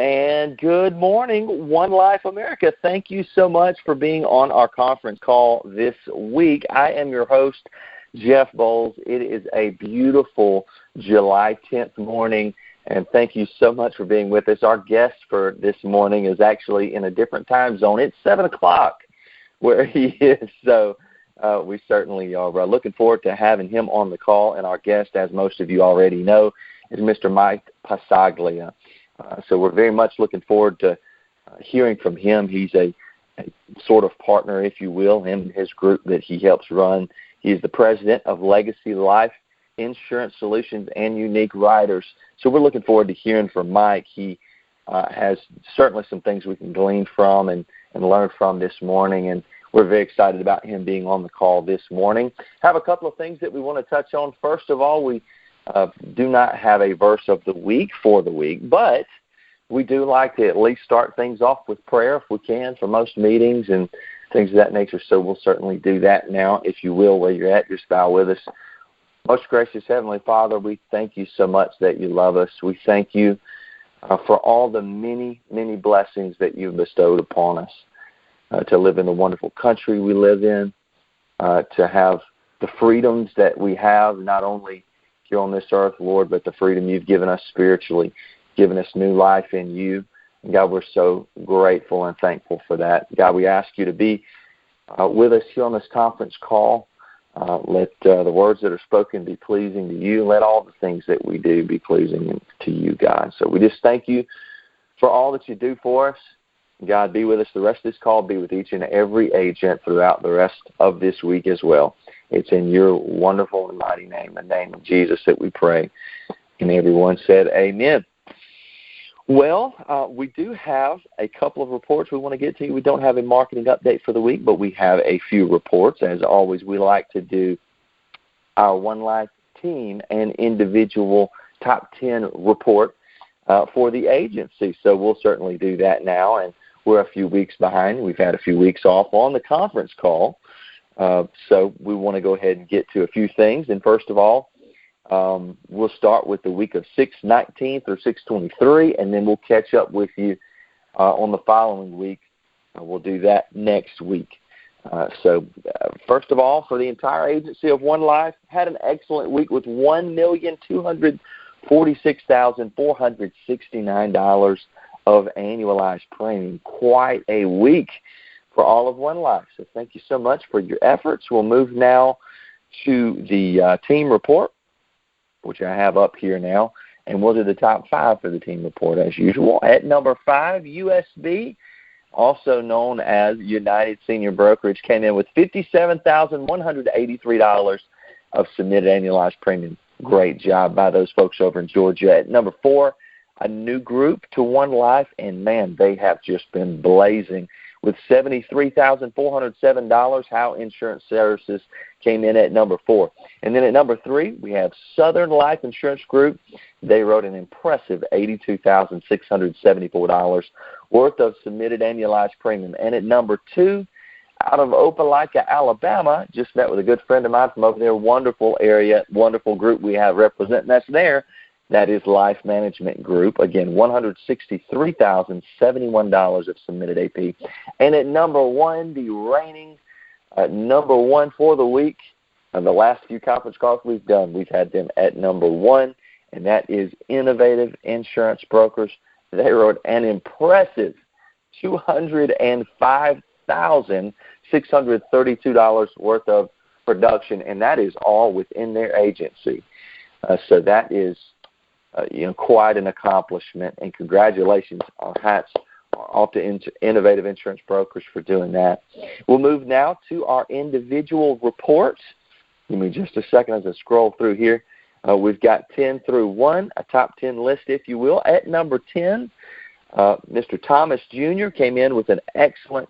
And good morning, One Life America. Thank you so much for being on our conference call this week. I am your host, Jeff Bowles. It is a beautiful July 10th morning, and thank you so much for being with us. Our guest for this morning is actually in a different time zone. It's 7 o'clock where he is, so we certainly are looking forward to having him on the call. And our guest, as most of you already know, is Mr. Mike Passaglia. So we're very much looking forward to hearing from him. He's a sort of partner, if you will, him and his group that he helps run. He's the president of Legacy Life Insurance Solutions and Unique Riders. So we're looking forward to hearing from Mike. He has certainly some things we can glean from and learn from this morning, and we're very excited about him being on the call this morning. Have a couple of things that we want to touch on. First of all, we do not have a verse of the week for the week, but we do like to at least start things off with prayer if we can for most meetings and things of that nature. So we'll certainly do that now. If you will, where you're at, just bow with us. Most gracious Heavenly Father, we thank you so much that you love us. We thank you for all the many, many blessings that you've bestowed upon us, to live in the wonderful country we live in, to have the freedoms that we have, not only here on this earth, Lord, but the freedom you've given us spiritually, given us new life in you. And God, we're so grateful and thankful for that. God, we ask you to be with us here on this conference call. Let the words that are spoken be pleasing to you. Let all the things that we do be pleasing to you, God. So we just thank you for all that you do for us. God, be with us the rest of this call. Be with each and every agent throughout the rest of this week as well. It's in your wonderful and mighty name, the name of Jesus, that we pray. And everyone said amen. Well, we do have a couple of reports we want to get to. We don't have a marketing update for the week, but we have a few reports. As always, we like to do our One Life team and individual top 10 report for the agency. So we'll certainly do that now, and we're a few weeks behind. We've had a few weeks off on the conference call. So we want to go ahead and get to a few things. And first of all, we'll start with the week of 6/19 through 6/23, and then we'll catch up with you on the following week. We'll do that next week. So first of all, for the entire agency of One Life, had an excellent week with $1,246,469 of annualized premium. Quite a week for all of One Life. So thank you so much for your efforts. We'll move now to the team report, which I have up here now, and we'll do the top 5 for the team report as usual. At number 5, USB, also known as United Senior Brokerage, came in with $57,183 of submitted annualized premium. Great job by those folks over in Georgia. At number 4, a new group to One Life, and man, they have just been blazing with $73,407. How Insurance Services came in at number 4. And then at number 3, we have Southern Life Insurance Group. They wrote an impressive $82,674 worth of submitted annualized premium. And at number 2, out of Opelika, Alabama, just met with a good friend of mine from over there. Wonderful area, wonderful group we have representing us there. That is Life Management Group. Again, $163,071 of submitted AP. And at number 1, the reigning number 1 for the week, the last few conference calls we've done, we've had them at number 1, and that is Innovative Insurance Brokers. They wrote an impressive $205,632 worth of production, and that is all within their agency. So that is quite an accomplishment, and congratulations. Our hats are off to Innovative Insurance Brokers for doing that. We'll move now to our individual reports. Give me just a second as I scroll through here. We've got 10 through 1, a top 10 list, if you will. At number 10, Mr. Thomas Jr. came in with an excellent,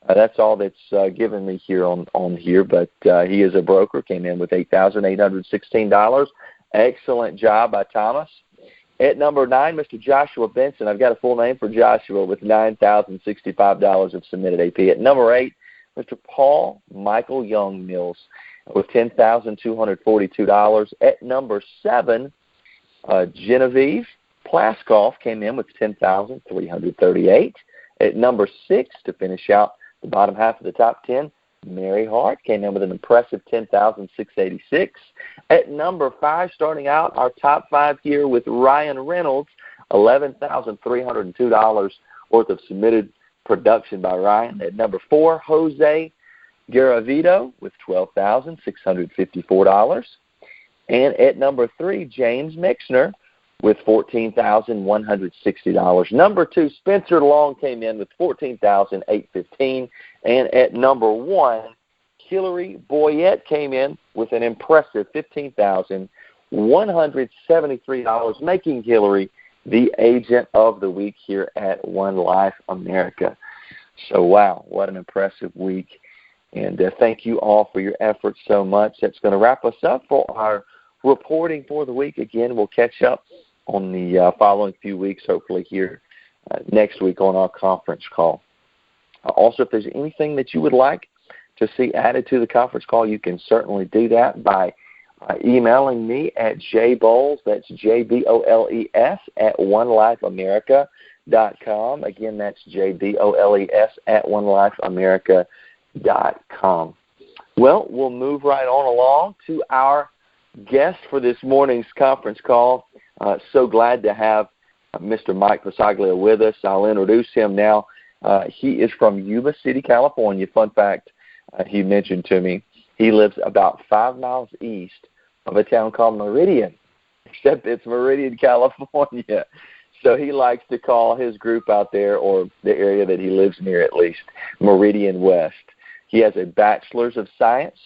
that's all that's given me here on here, but he is a broker, came in with $8,816. Excellent job by Thomas. At number 9, Mr. Joshua Benson. I've got a full name for Joshua with $9,065 of submitted AP. At number 8, Mr. Paul Michael Young Mills with $10,242. At number 7, Genevieve Plaskoff came in with 10,338. At number 6 to finish out the bottom half of the top 10, Mary Hart came in with an impressive 10,686. At number 5, starting out our top 5 here with Ryan Reynolds, $11,302 worth of submitted production by Ryan. At number 4, Jose Garavito with $12,654. And at number 3, James Mixner with $14,160. Number 2, Spencer Long came in with $14,815. And at number 1, Hillary Boyette came in with an impressive $15,173, making Hillary the agent of the week here at One Life America. So, wow, what an impressive week. And thank you all for your efforts so much. That's going to wrap us up for our reporting for the week. Again, we'll catch up on the following few weeks, hopefully here next week on our conference call. Also, if there's anything that you would like to see added to the conference call, you can certainly do that by emailing me at jboles, that's JBOLES, at onelifeamerica.com. Again, that's JBOLES at onelifeamerica.com. Well, we'll move right on along to our guest for this morning's conference call. So glad to have Mr. Mike Passaglia with us. I'll introduce him now. He is from Yuba City, California. Fun fact, he mentioned to me, he lives about 5 miles east of a town called Meridian, except it's Meridian, California. So he likes to call his group out there, or the area that he lives near at least, Meridian West. He has a Bachelor's of Science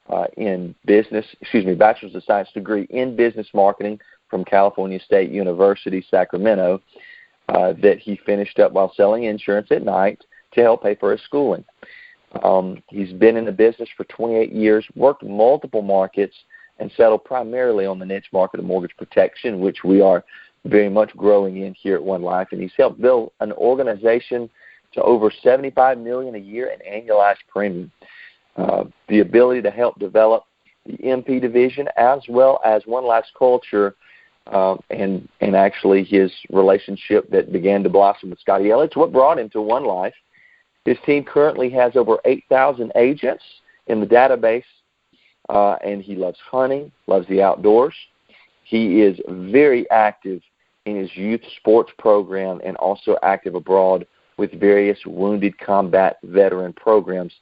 Bachelor's of Science degree in Business Marketing from California State University, Sacramento, that he finished up while selling insurance at night to help pay for his schooling. He's been in the business for 28 years, worked multiple markets, and settled primarily on the niche market of mortgage protection, which we are very much growing in here at One Life. And he's helped build an organization to over $75 million a year in annualized premium. The ability to help develop the MP division as well as One Life's culture, and actually his relationship that began to blossom with Scotty Elliott, what brought him to One Life. His team currently has over 8,000 agents in the database, and he loves hunting, loves the outdoors. He is very active in his youth sports program and also active abroad with various wounded combat veteran programs.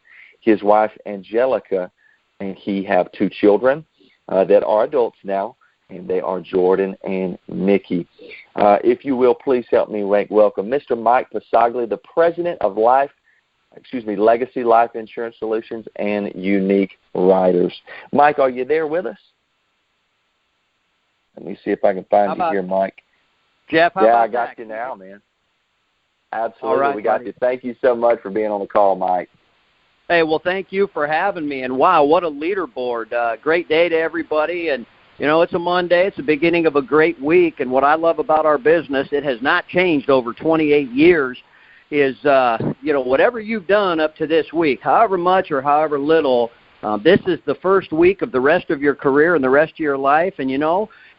His wife, Angelica, and he have 2 children that are adults now, and they are Jordan and Mickey. If you will, please help me welcome Mr. Mike Passaglia, the president of Legacy Life Insurance Solutions and Unique Riders. Mike, are you there with us? Let me see if I can find you here, Mike. Jeff, I got you now, man. Absolutely, all right, we got you. Thank you so much for being on the call, Mike. Hey, well, thank you for having me. And, wow, what a leaderboard. Great day to everybody. And, you know, it's a Monday. It's the beginning of a great week. And what I love about our business, it has not changed over 28 years, is, whatever you've done up to this week, however much or however little, this is the first week of the rest of your career and the rest of your life. And,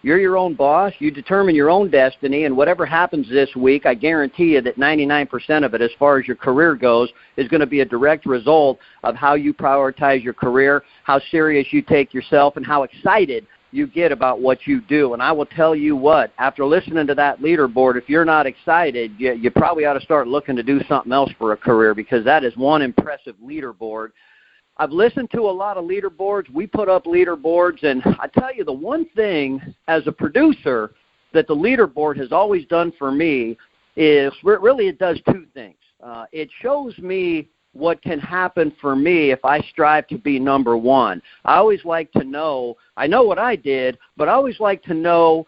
you're your own boss. You determine your own destiny, and whatever happens this week, I guarantee you that 99% of it, as far as your career goes, is going to be a direct result of how you prioritize your career, how serious you take yourself, and how excited you get about what you do. And I will tell you what, after listening to that leaderboard, if you're not excited, you probably ought to start looking to do something else for a career, because that is one impressive leaderboard. I've listened to a lot of leaderboards. We put up leaderboards, and I tell you, the one thing as a producer that the leaderboard has always done for me is really it does 2 things. It shows me what can happen for me if I strive to be number 1. I always like to know, I know what I did, but I always like to know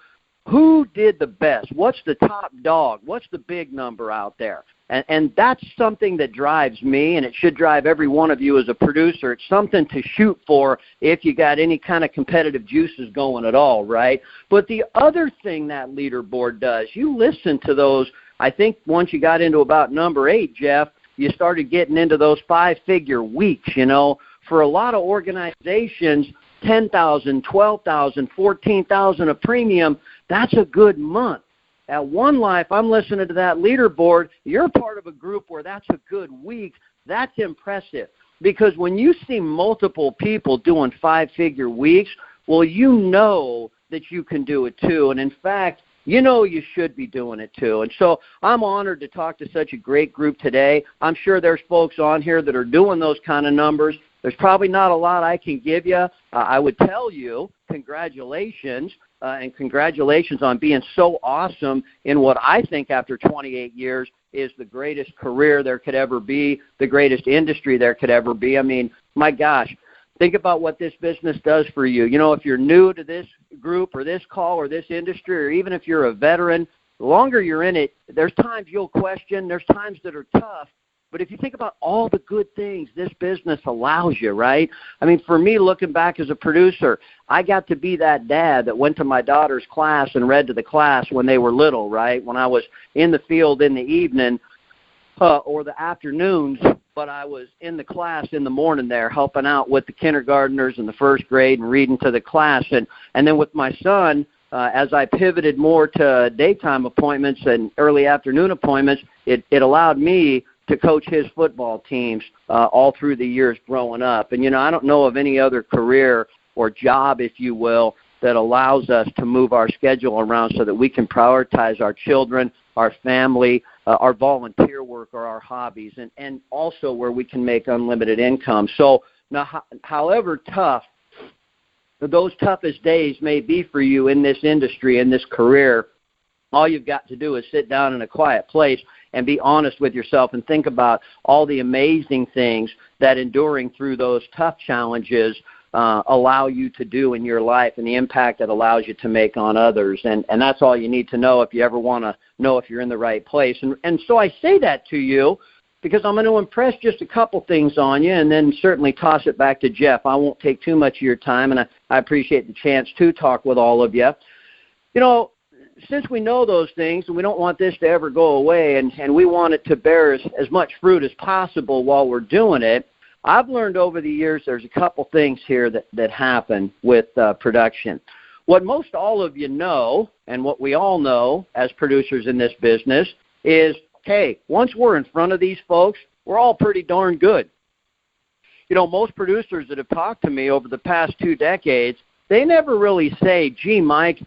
who did the best. What's the top dog? What's the big number out there? And that's something that drives me, and it should drive every one of you as a producer. It's something to shoot for if you got any kind of competitive juices going at all, right? But the other thing that leaderboard does, you listen to those, I think once you got into about number 8, Jeff, you started getting into those 5-figure weeks, For a lot of organizations, $10,000, $12,000, $14,000 a premium, that's a good month. At One Life, I'm listening to that leaderboard. You're part of a group where that's a good week. That's impressive. Because when you see multiple people doing 5-figure weeks, well, you know that you can do it too. And in fact, you know you should be doing it too. And so I'm honored to talk to such a great group today. I'm sure there's folks on here that are doing those kind of numbers. There's probably not a lot I can give you. I would tell you congratulations, and congratulations on being so awesome in what I think after 28 years is the greatest career there could ever be, the greatest industry there could ever be. I mean, my gosh, think about what this business does for you. You know, if you're new to this group or this call or this industry, or even if you're a veteran, the longer you're in it, there's times you'll question, there's times that are tough. But if you think about all the good things this business allows you, right? I mean, for me, looking back as a producer, I got to be that dad that went to my daughter's class and read to the class when they were little, right? When I was in the field in the evening or the afternoons, but I was in the class in the morning there helping out with the kindergartners in the first grade and reading to the class. And then with my son, as I pivoted more to daytime appointments and early afternoon appointments, it allowed me to coach his football teams all through the years growing up. And, you know, I don't know of any other career or job, if you will, that allows us to move our schedule around so that we can prioritize our children, our family, our volunteer work, or our hobbies, and also where we can make unlimited income. So now, however tough those toughest days may be for you in this industry, in this career, all you've got to do is sit down in a quiet place and be honest with yourself and think about all the amazing things that enduring through those tough challenges allow you to do in your life and the impact that allows you to make on others. And that's all you need to know if you ever want to know if you're in the right place. And so I say that to you because I'm going to impress just a couple things on you and then certainly toss it back to Jeff. I won't take too much of your time, and I appreciate the chance to talk with all of you. You know, since we know those things and we don't want this to ever go away and we want it to bear as much fruit as possible while we're doing it, I've learned over the years there's a couple things here that happen with production. What most all of you know and what we all know as producers in this business is, hey, once we're in front of these folks, we're all pretty darn good. You know, most producers that have talked to me over the past 2 decades, they never really say, gee, Mike,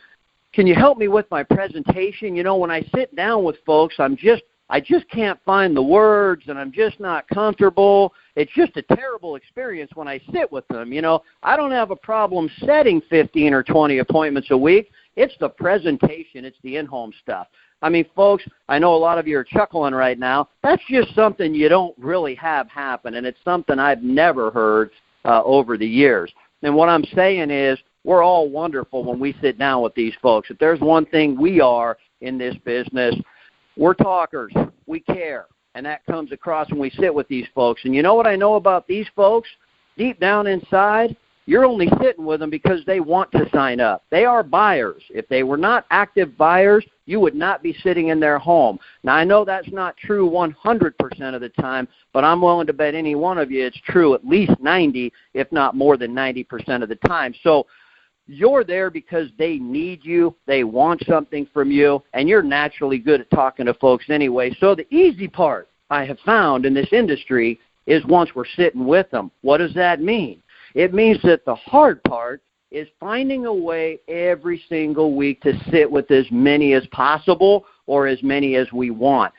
can you help me with my presentation? You know, when I sit down with folks, I just can't find the words and I'm just not comfortable. It's just a terrible experience when I sit with them. You know, I don't have a problem setting 15 or 20 appointments a week. It's the presentation. It's the in-home stuff. I mean, folks, I know a lot of you are chuckling right now. That's just something you don't really have happen, and it's something I've never heard over the years. And what I'm saying is we're all wonderful when we sit down with these folks. If there's one thing we are in this business, we're talkers. We care, and that comes across when we sit with these folks. And you know what I know about these folks? Deep down inside, you're only sitting with them because they want to sign up. They are buyers. If they were not active buyers, you would not be sitting in their home. Now, I know that's not true 100% of the time, but I'm willing to bet any one of you it's true at least 90, if not more than 90% of the time. So you're there because they need you, they want something from you, and you're naturally good at talking to folks anyway. So the easy part I have found in this industry is once we're sitting with them. What does that mean? It means that the hard part is finding a way every single week to sit with as many as possible or as many as we want.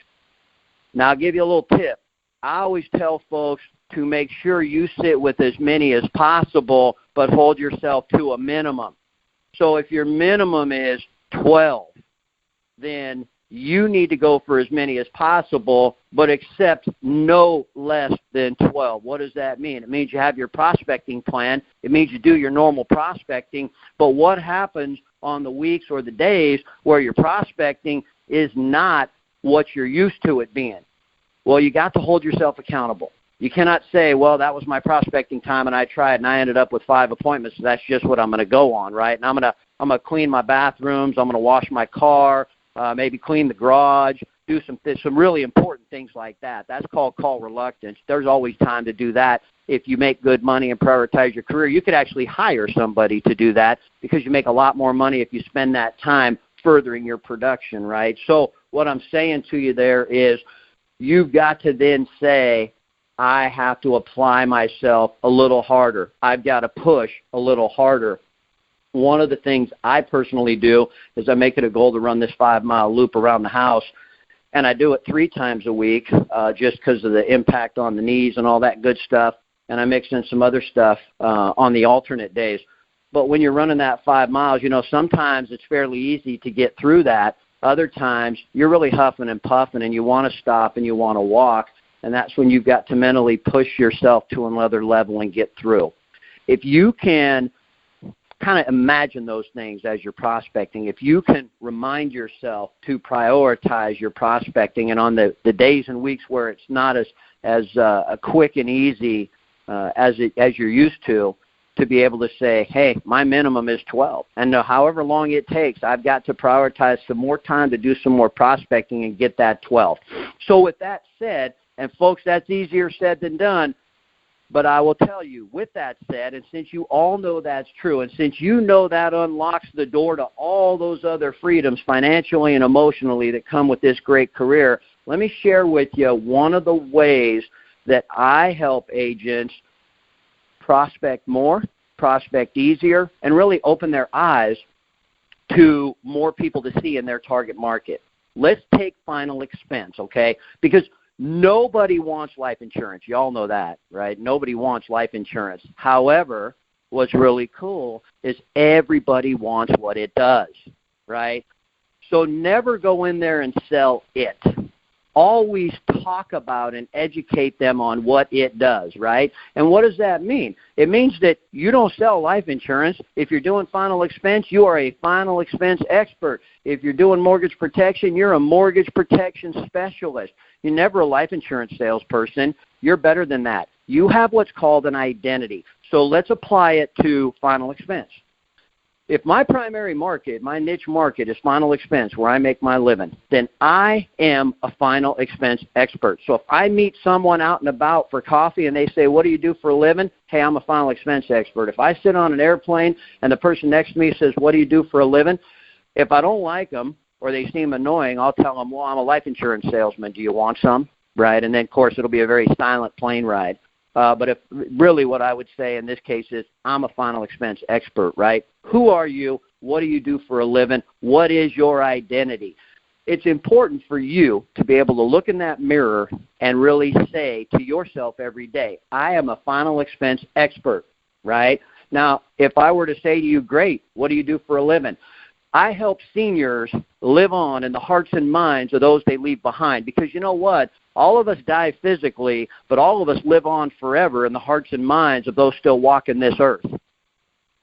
Now, I'll give you a little tip. I always tell folks to make sure you sit with as many as possible, but hold yourself to a minimum. So if your minimum is 12, then you need to go for as many as possible, but accept no less than 12. What does that mean? It means you have your prospecting plan. It means you do your normal prospecting. But what happens on the weeks or the days where your prospecting is not what you're used to it being? Well, you got to hold yourself accountable. You cannot say, well, that was my prospecting time and I tried and I ended up with 5 appointments. So that's just what I'm going to go on, right? And I'm going to clean my bathrooms. I'm going to wash my car. Maybe clean the garage, do some really important things like that. That's called call reluctance. There's always time to do that. If you make good money and prioritize your career, you could actually hire somebody to do that because you make a lot more money if you spend that time furthering your production, right? So what I'm saying to you there is you've got to then say, I have to apply myself a little harder. I've got to push a little harder. One of the things I personally do is I make it a goal to run this 5-mile loop around the house, and I do it 3 times a week just because of the impact on the knees and all that good stuff, and I mix in some other stuff on the alternate days. But when you're running that 5 miles, sometimes it's fairly easy to get through that. Other times you're really huffing and puffing and you want to stop and you want to walk, and that's when you've got to mentally push yourself to another level and get through. If you can kind of imagine those things as you're prospecting, if you can remind yourself to prioritize your prospecting, and on the days and weeks where it's not as quick and easy as you're used to be able to say, hey, my minimum is 12. And however long it takes, I've got to prioritize some more time to do some more prospecting and get that 12. So with that said, and folks, that's easier said than done, but I will tell you, with that said, and since you all know that's true, and since you know that unlocks the door to all those other freedoms financially and emotionally that come with this great career, let me share with you one of the ways that I help agents prospect more, prospect easier, and really open their eyes to more people to see in their target market. Let's take final expense, okay? Because nobody wants life insurance. You all know that, right? Nobody wants life insurance. However, what's really cool is everybody wants what it does, right? So never go in there and sell it. Always talk about and educate them on what it does, right? And what does that mean? It means that you don't sell life insurance. If you're doing final expense, you are a final expense expert. If you're doing mortgage protection, you're a mortgage protection specialist. You're never a life insurance salesperson. You're better than that. You have what's called an identity. So let's apply it to final expense. If my primary market, my niche market is final expense, where I make my living, then I am a final expense expert. So if I meet someone out and about for coffee and they say, what do you do for a living? Hey, I'm a final expense expert. If I sit on an airplane and the person next to me says, what do you do for a living? If I don't like them or they seem annoying, I'll tell them, well, I'm a life insurance salesman. Do you want some? Right? And then, of course, it'll be a very silent plane ride. But if really what I would say in this case is I'm a final expense expert, right? Who are you? What do you do for a living? What is your identity? It's important for you to be able to look in that mirror and really say to yourself every day, I am a final expense expert, right? Now, if I were to say to you, great, what do you do for a living? I help seniors live on in the hearts and minds of those they leave behind, because you know what? All of us die physically, but all of us live on forever in the hearts and minds of those still walking this earth.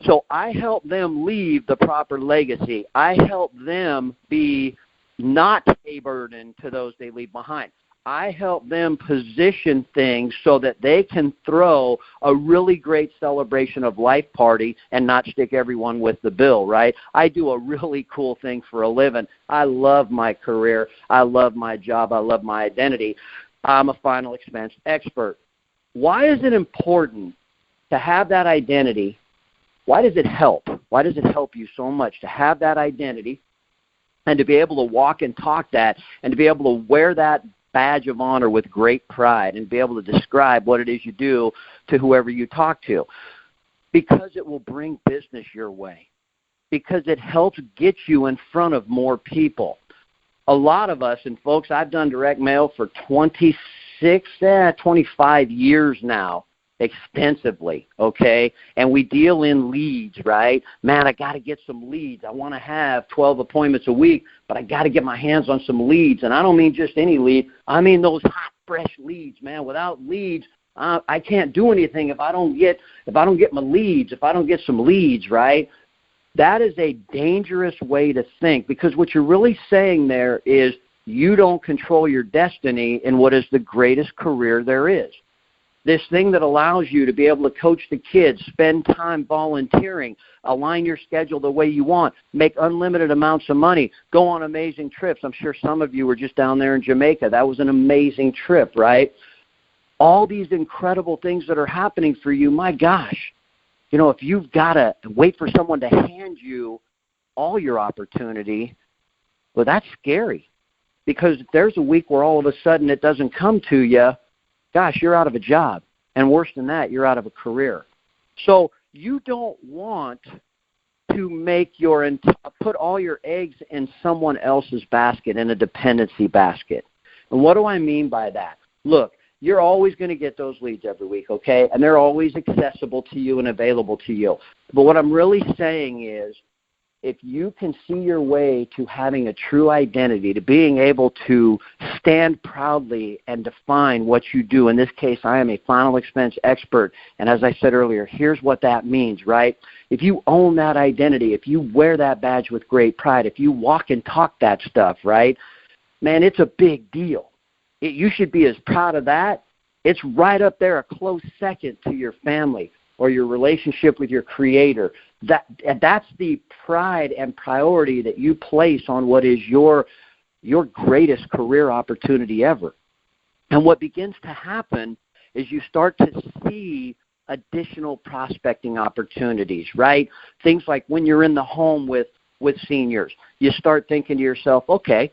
So I help them leave the proper legacy. I help them be not a burden to those they leave behind. I help them position things so that they can throw a really great celebration of life party and not stick everyone with the bill, right? I do a really cool thing for a living. I love my career. I love my job. I love my identity. I'm a final expense expert. Why is it important to have that identity? Why does it help? Why does it help you so much to have that identity and to be able to walk and talk that and to be able to wear that badge of honor with great pride and be able to describe what it is you do to whoever you talk to? Because it will bring business your way. Because it helps get you in front of more people. A lot of us, and folks, I've done direct mail for 25 years now, extensively, okay? And we deal in leads, right? Man, I got to get some leads. I want to have 12 appointments a week, but I got to get my hands on some leads. And I don't mean just any lead. I mean those hot, fresh leads, man. Without leads, I can't do anything if I don't get my leads, if I don't get some leads, right? That is a dangerous way to think, because what you're really saying there is you don't control your destiny in what is the greatest career there is. This thing that allows you to be able to coach the kids, spend time volunteering, align your schedule the way you want, make unlimited amounts of money, go on amazing trips. I'm sure some of you were just down there in Jamaica. That was an amazing trip, right? All these incredible things that are happening for you, my gosh. You know, if you've got to wait for someone to hand you all your opportunity, Well, that's scary, because if there's a week where all of a sudden it doesn't come to you, gosh, you're out of a job. And worse than that, you're out of a career. So you don't want to put all your eggs in someone else's basket, in a dependency basket. And what do I mean by that? Look, you're always going to get those leads every week, okay? And they're always accessible to you and available to you. But what I'm really saying is, if you can see your way to having a true identity, to being able to stand proudly and define what you do. In this case, I am a final expense expert. And as I said earlier, here's what that means, right? If you own that identity, if you wear that badge with great pride, if you walk and talk that stuff, right, man, it's a big deal. You should be as proud of that. It's right up there, a close second to your family or your relationship with your creator. That's the pride and priority that you place on what is your greatest career opportunity ever. And what begins to happen is you start to see additional prospecting opportunities, right? Things like when you're in the home with seniors, you start thinking to yourself, okay,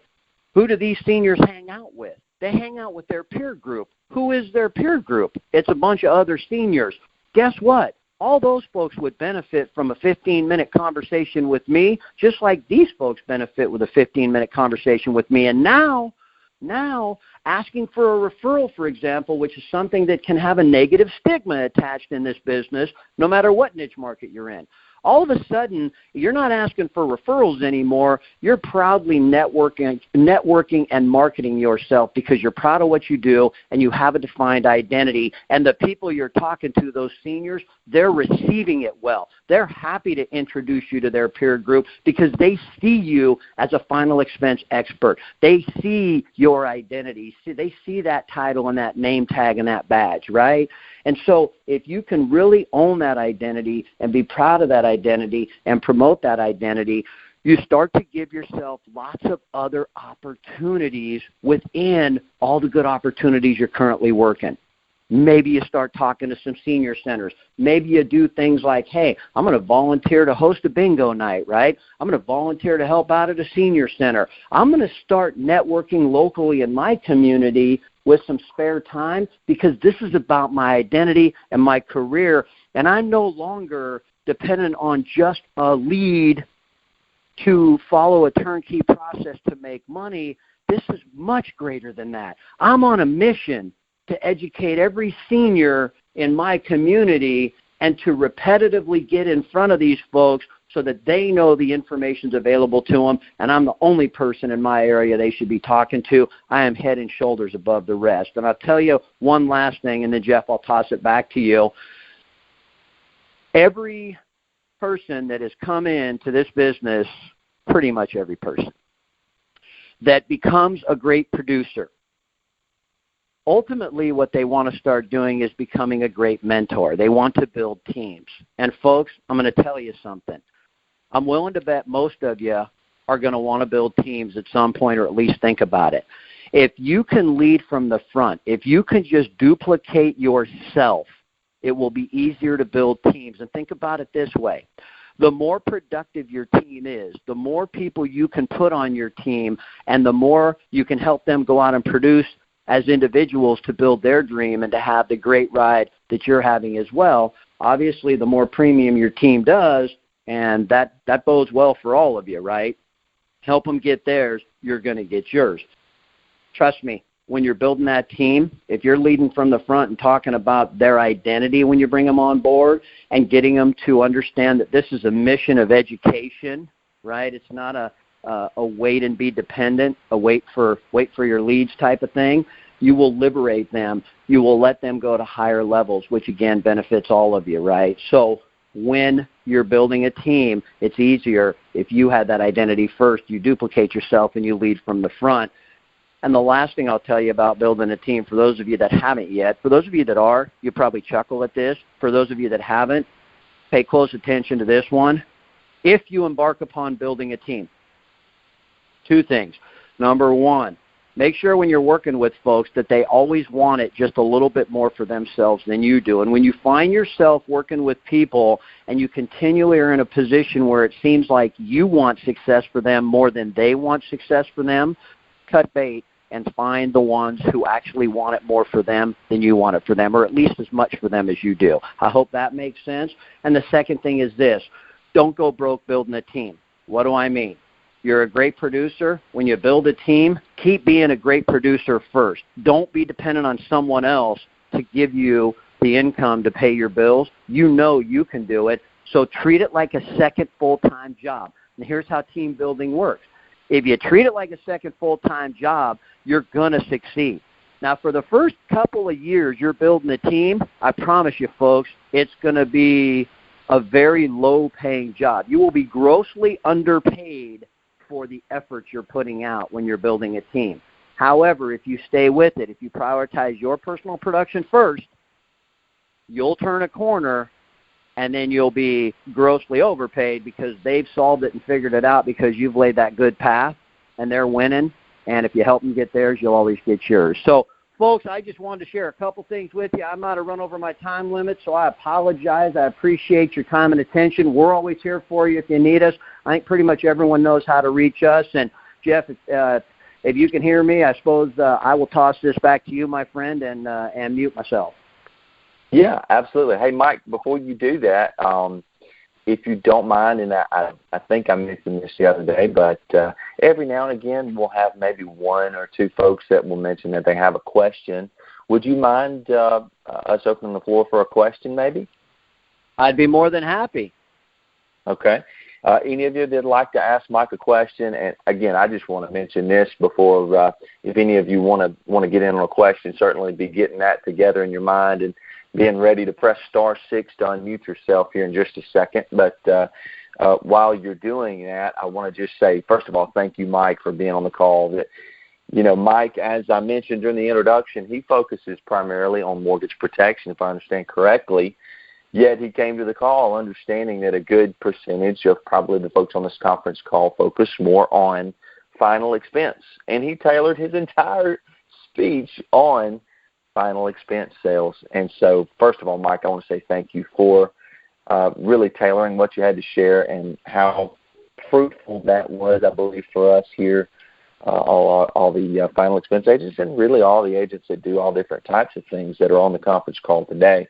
who do these seniors hang out with? They hang out with their peer group. Who is their peer group? It's a bunch of other seniors. Guess what? All those folks would benefit from a 15-minute conversation with me, just like these folks benefit with a 15-minute conversation with me. And now asking for a referral, for example, which is something that can have a negative stigma attached in this business, no matter what niche market you're in. All of a sudden, you're not asking for referrals anymore. You're proudly networking and marketing yourself because you're proud of what you do and you have a defined identity. And the people you're talking to, those seniors, they're receiving it well. They're happy to introduce you to their peer group because they see you as a final expense expert. They see your identity. They see that title and that name tag and that badge, right? And so if you can really own that identity and be proud of that identity and promote that identity, you start to give yourself lots of other opportunities within all the good opportunities you're currently working. Maybe you start talking to some senior centers. Maybe you do things like, hey, I'm going to volunteer to host a bingo night, right? I'm going to volunteer to help out at a senior center. I'm going to start networking locally in my community with some spare time because this is about my identity and my career, and I'm no longer dependent on just a lead to follow a turnkey process to make money. This is much greater than that. I'm on a mission to educate every senior in my community and to repetitively get in front of these folks so that they know the information's available to them, and I'm the only person in my area they should be talking to. I am head and shoulders above the rest. And I'll tell you one last thing, and then, Jeff, I'll toss it back to you. Every person that has come into this business, pretty much every person, that becomes a great producer, ultimately what they want to start doing is becoming a great mentor. They want to build teams. And, folks, I'm going to tell you something. I'm willing to bet most of you are going to want to build teams at some point, or at least think about it. If you can lead from the front, if you can just duplicate yourself, it will be easier to build teams. And think about it this way. The more productive your team is, the more people you can put on your team, and the more you can help them go out and produce as individuals to build their dream and to have the great ride that you're having as well. Obviously, the more premium your team does, and that bodes well for all of you, right? Help them get theirs, you're going to get yours. Trust me, when you're building that team, if you're leading from the front and talking about their identity when you bring them on board and getting them to understand that this is a mission of education, right? It's not a wait and be dependent, a wait for your leads type of thing. You will liberate them. You will let them go to higher levels, which again benefits all of you, right? So when you're building a team, it's easier if you had that identity first. You duplicate yourself and you lead from the front. And the last thing I'll tell you about building a team, for those of you that haven't yet, for those of you that are, you probably chuckle at this. For those of you that haven't, pay close attention to this one. If you embark upon building a team, two things. Number one, make sure when you're working with folks that they always want it just a little bit more for themselves than you do. And when you find yourself working with people and you continually are in a position where it seems like you want success for them more than they want success for them, cut bait and find the ones who actually want it more for them than you want it for them, or at least as much for them as you do. I hope that makes sense. And the second thing is this: don't go broke building a team. What do I mean? You're a great producer. When you build a team, keep being a great producer first. Don't be dependent on someone else to give you the income to pay your bills. You know you can do it, so treat it like a second full-time job. And here's how team building works. If you treat it like a second full-time job, you're going to succeed. Now, for the first couple of years you're building a team, I promise you, folks, it's going to be a very low-paying job. You will be grossly underpaid for the effort you're putting out when you're building a team. However, if you stay with it, if you prioritize your personal production first, you'll turn a corner, and then you'll be grossly overpaid because they've solved it and figured it out because you've laid that good path, and they're winning. And if you help them get theirs, you'll always get yours. So, folks, I just wanted to share a couple things with you. I might have run over my time limit, so I apologize. I appreciate your time and attention. We're always here for you if you need us. I think pretty much everyone knows how to reach us. And, Jeff, if you can hear me, I suppose I will toss this back to you, my friend, and mute myself. Yeah, absolutely. Hey, Mike, before you do that, if you don't mind, and I think I mentioned this the other day, but every now and again we'll have maybe one or two folks that will mention that they have a question. Would you mind us opening the floor for a question maybe? I'd be more than happy. Okay. Any of you that'd like to ask Mike a question, and again, I just want to mention this before, if any of you want to get in on a question, certainly be getting that together in your mind and being ready to press *6 to unmute yourself here in just a second. But while you're doing that, I want to just say, first of all, thank you, Mike, for being on the call. That, you know, Mike, as I mentioned during the introduction, he focuses primarily on mortgage protection, if I understand correctly. Yet he came to the call understanding that a good percentage of probably the folks on this conference call focus more on final expense. And he tailored his entire speech on final expense sales. And so, first of all, Mike, I want to say thank you for really tailoring what you had to share and how fruitful that was, I believe, for us here, all the final expense agents and really all the agents that do all different types of things that are on the conference call today.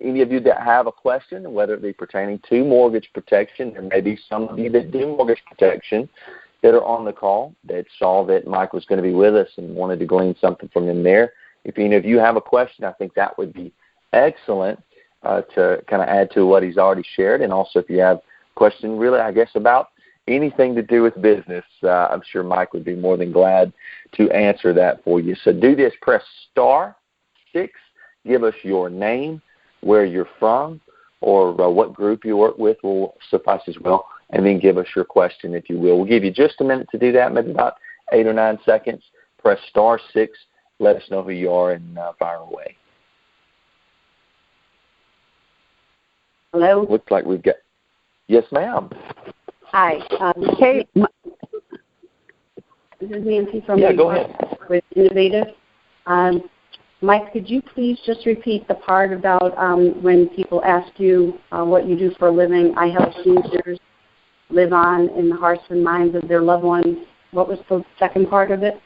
Any of you that have a question, whether it be pertaining to mortgage protection, there may be some of you that do mortgage protection that are on the call that saw that Mike was going to be with us and wanted to glean something from him there. If any of you have a question, I think that would be excellent to kind of add to what he's already shared. And also if you have a question really, I guess, about anything to do with business, I'm sure Mike would be more than glad to answer that for you. So do this, press *6, give us your name, where you're from, or what group you work with will suffice as well, and then give us your question, if you will. We'll give you just a minute to do that, maybe about 8 or 9 seconds. Press *6, let us know who you are, and fire away. Hello? Looks like we've got, yes, ma'am. Hi. Hey. This is Nancy from go ahead. With Innovative. Mike, could you please just repeat the part about when people ask you what you do for a living? I help seniors live on in the hearts and minds of their loved ones. What was the second part of it?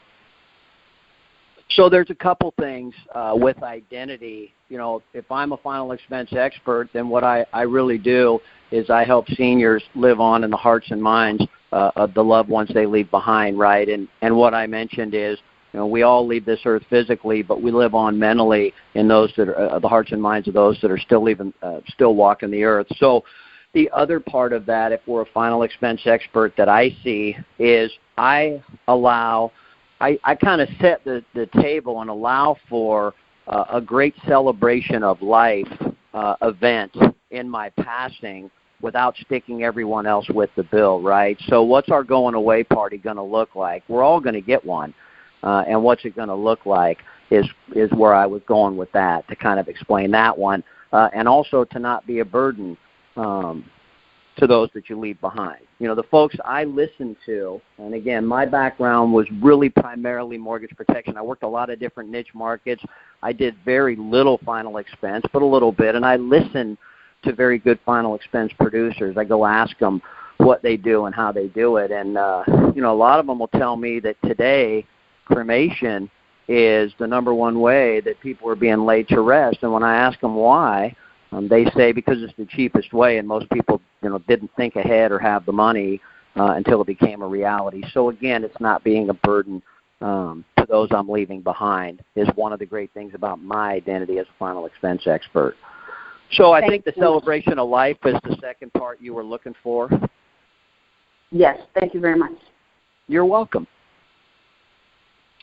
So there's a couple things with identity. You know, if I'm a final expense expert, then what I really do is I help seniors live on in the hearts and minds of the loved ones they leave behind, right? And what I mentioned is, you know, we all leave this earth physically, but we live on mentally in those that are the hearts and minds of those that are still walking the earth. So the other part of that, if we're a final expense expert that I see, is I kind of set the table and allow for a great celebration of life event in my passing without sticking everyone else with the bill, right? So what's our going away party going to look like? We're all going to get one. And what's it going to look like is where I was going with that, to kind of explain that one, and also to not be a burden to those that you leave behind. the folks I listened to, and again, my background was really primarily mortgage protection. I worked a lot of different niche markets. I did very little final expense, but a little bit, and I listened to very good final expense producers. I go ask them what they do and how they do it, and a lot of them will tell me that today cremation is the number one way that people are being laid to rest. And when I ask them why, they say because it's the cheapest way, and most people didn't think ahead or have the money until it became a reality. So again, it's not being a burden to those I'm leaving behind is one of the great things about my identity as a final expense expert. So I think the celebration of life is the second part you were looking for. Yes, thank you very much. You're welcome.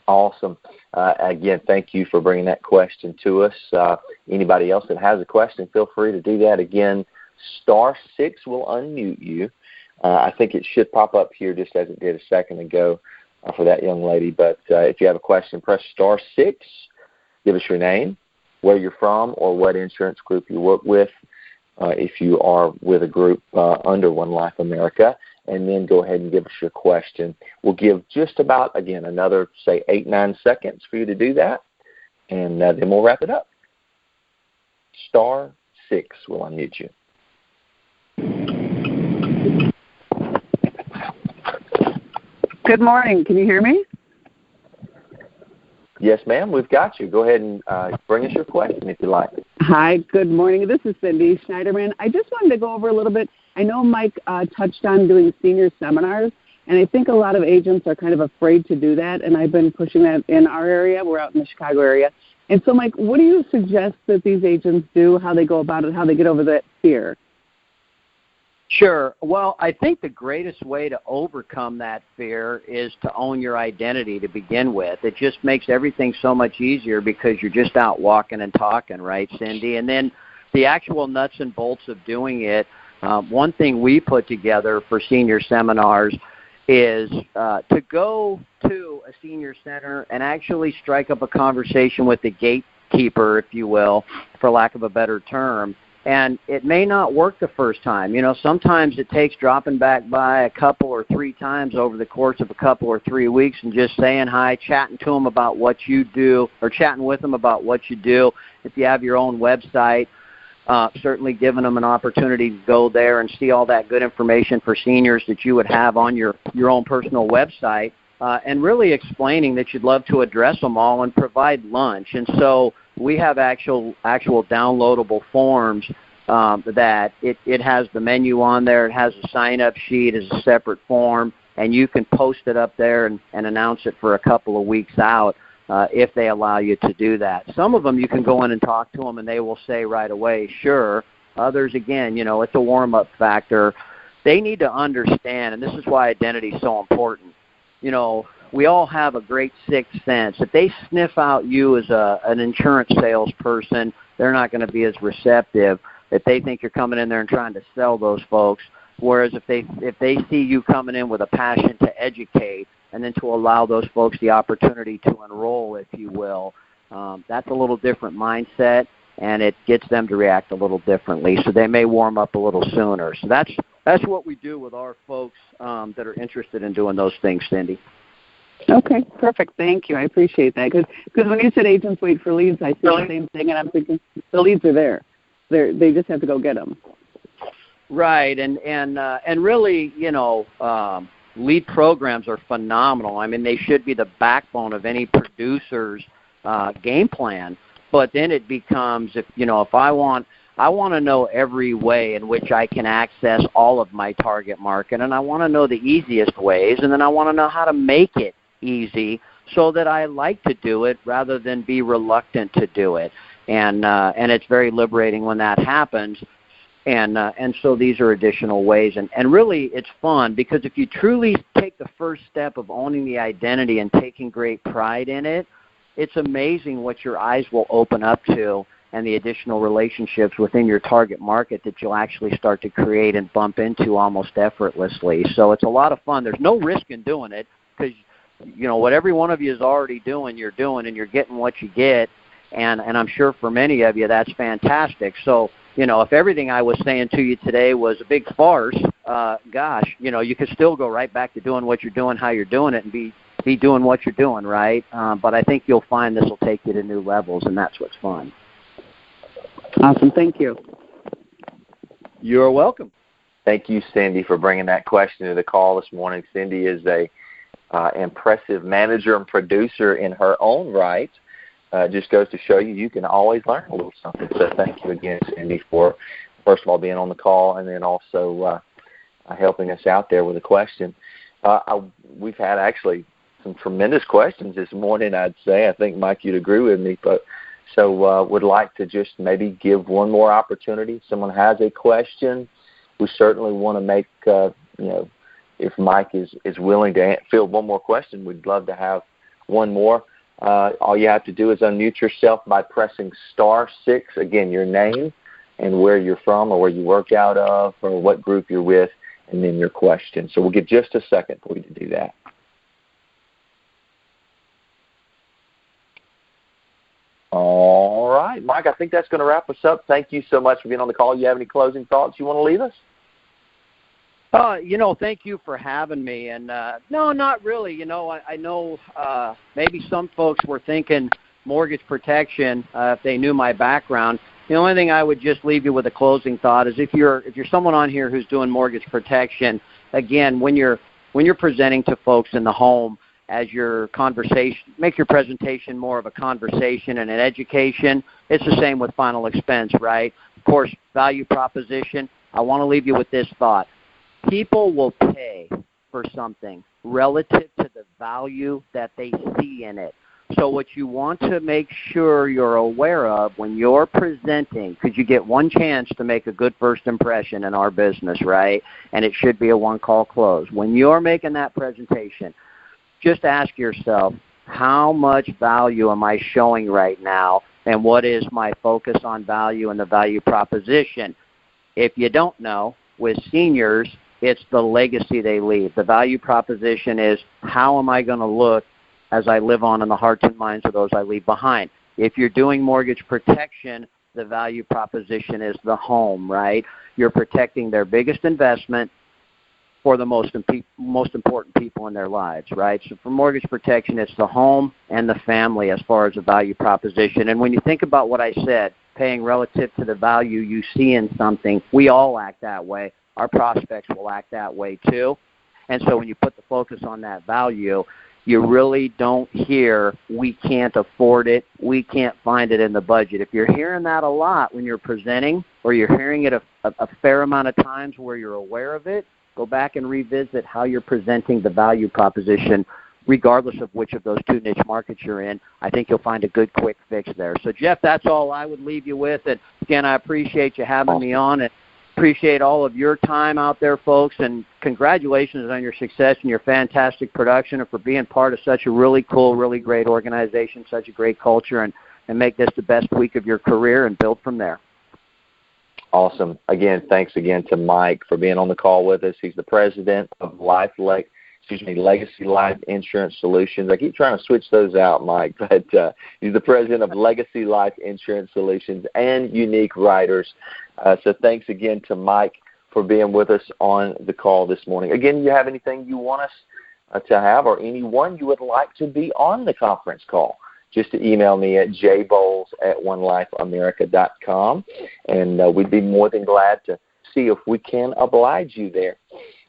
Awesome. Again, thank you for bringing that question to us. Anybody else that has a question, feel free to do that. Again, *6 will unmute you. I think it should pop up here just as it did a second ago for that young lady. But if you have a question, press *6. Give us your name, where you're from, or what insurance group you work with. If you are with a group under One Life America, and then go ahead and give us your question. We'll give just about, again, another, say, 8-9 seconds for you to do that, and then we'll wrap it up. *6 will unmute you. Good morning. Can you hear me? Yes, ma'am, we've got you. Go ahead and bring us your question if you like. Hi, good morning. This is Cindy Schneiderman. I just wanted to go over a little bit. I know Mike touched on doing senior seminars, and I think a lot of agents are kind of afraid to do that, and I've been pushing that in our area. We're out in the Chicago area. And so, Mike, what do you suggest that these agents do, how they go about it, how they get over that fear? Sure. Well, I think the greatest way to overcome that fear is to own your identity to begin with. It just makes everything so much easier because you're just out walking and talking, right, Cindy? And then the actual nuts and bolts of doing it, one thing we put together for senior seminars is to go to a senior center and actually strike up a conversation with the gatekeeper, if you will, for lack of a better term. And it may not work the first time. Sometimes it takes dropping back by a couple or three times over the course of a couple or 3 weeks and just saying hi, chatting to them about what you do, or chatting with them about what you do. If you have your own website, certainly giving them an opportunity to go there and see all that good information for seniors that you would have on your own personal website, and really explaining that you'd love to address them all and provide lunch. And so we have actual downloadable forms that it has the menu on there. It has a sign-up sheet as a separate form, and you can post it up there and announce it for a couple of weeks out if they allow you to do that. Some of them you can go in and talk to them, and they will say right away, sure. Others, again, it's a warm-up factor. They need to understand, and this is why identity is so important. We all have a great sixth sense. If they sniff out you as an insurance salesperson, they're not going to be as receptive. If they think you're coming in there and trying to sell those folks, whereas if they see you coming in with a passion to educate and then to allow those folks the opportunity to enroll, if you will, that's a little different mindset, and it gets them to react a little differently. So they may warm up a little sooner. So that's what we do with our folks that are interested in doing those things, Cindy. Okay, perfect. Thank you. I appreciate that. Because when you said agents wait for leads, I see the same thing, and I'm thinking the leads are there. They just have to go get them. Right, and really, lead programs are phenomenal. I mean, they should be the backbone of any producer's game plan. But then it becomes, if I want to know every way in which I can access all of my target market, and I want to know the easiest ways, and then I want to know how to make it easy so that I like to do it rather than be reluctant to do it. And it's very liberating when that happens. And so these are additional ways. And really it's fun because if you truly take the first step of owning the identity and taking great pride in it, it's amazing what your eyes will open up to and the additional relationships within your target market that you'll actually start to create and bump into almost effortlessly. So it's a lot of fun. There's no risk in doing it because, what every one of you is already doing, you're doing, and you're getting what you get. And I'm sure for many of you that's fantastic. So, if everything I was saying to you today was a big farce, gosh, you could still go right back to doing what you're doing, how you're doing it, and be doing what you're doing, right? But I think you'll find this will take you to new levels, and that's what's fun. Awesome. Thank you. You're welcome. Thank you, Cindy, for bringing that question to the call this morning. Cindy is a impressive manager and producer in her own right. Just goes to show you can always learn a little something. So thank you again, Cindy, for, first of all, being on the call and then also helping us out there with a question. We've had actually some tremendous questions this morning, I'd say. I think, Mike, you'd agree with me. But so would like to just maybe give one more opportunity. If someone has a question, we certainly want to make, if Mike is willing to field one more question, we'd love to have one more. All you have to do is unmute yourself by pressing *6. Again, your name and where you're from or where you work out of or what group you're with, and then your question. So we'll give just a second for you to do that. All right, Mike, I think that's going to wrap us up. Thank you so much for being on the call. You have any closing thoughts you want to leave us? Thank you for having me. And no, not really. I know maybe some folks were thinking mortgage protection if they knew my background. The only thing I would just leave you with a closing thought is if you're someone on here who's doing mortgage protection, again, when you're presenting to folks in the home as your conversation, make your presentation more of a conversation and an education. It's the same with final expense, right? Of course, value proposition. I want to leave you with this thought. People will pay for something relative to the value that they see in it. So what you want to make sure you're aware of when you're presenting, because you get one chance to make a good first impression in our business, right? And it should be a one-call close. When you're making that presentation, just ask yourself, how much value am I showing right now, and what is my focus on value and the value proposition? If you don't know, with seniors, it's the legacy they leave. The value proposition is, how am I going to look as I live on in the hearts and minds of those I leave behind? If you're doing mortgage protection, the value proposition is the home, right? You're protecting their biggest investment for the most important people in their lives, right? So for mortgage protection, it's the home and the family as far as a value proposition. And when you think about what I said, paying relative to the value you see in something, we all act that way. Our prospects will act that way too. And so when you put the focus on that value, you really don't hear, we can't afford it, we can't find it in the budget. If you're hearing that a lot when you're presenting, or you're hearing it a fair amount of times where you're aware of it, go back and revisit how you're presenting the value proposition, regardless of which of those two niche markets you're in. I think you'll find a good quick fix there. So, Jeff, that's all I would leave you with. And, again, I appreciate you having me on, and appreciate all of your time out there, folks, and congratulations on your success and your fantastic production and for being part of such a really cool, really great organization, such a great culture, and make this the best week of your career and build from there. Awesome. Again, thanks again to Mike for being on the call with us. He's the president of Legacy Life Insurance Solutions. I keep trying to switch those out, Mike, but he's the president of Legacy Life Insurance Solutions and Unique Writers. So thanks again to Mike for being with us on the call this morning. Again, you have anything you want us to have or anyone you would like to be on the conference call, just to email me at jbowles@onelifeamerica.com, and we'd be more than glad to see if we can oblige you there.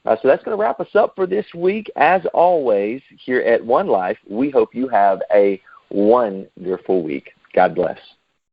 So that's going to wrap us up for this week. As always, here at One Life, we hope you have a wonderful week. God bless.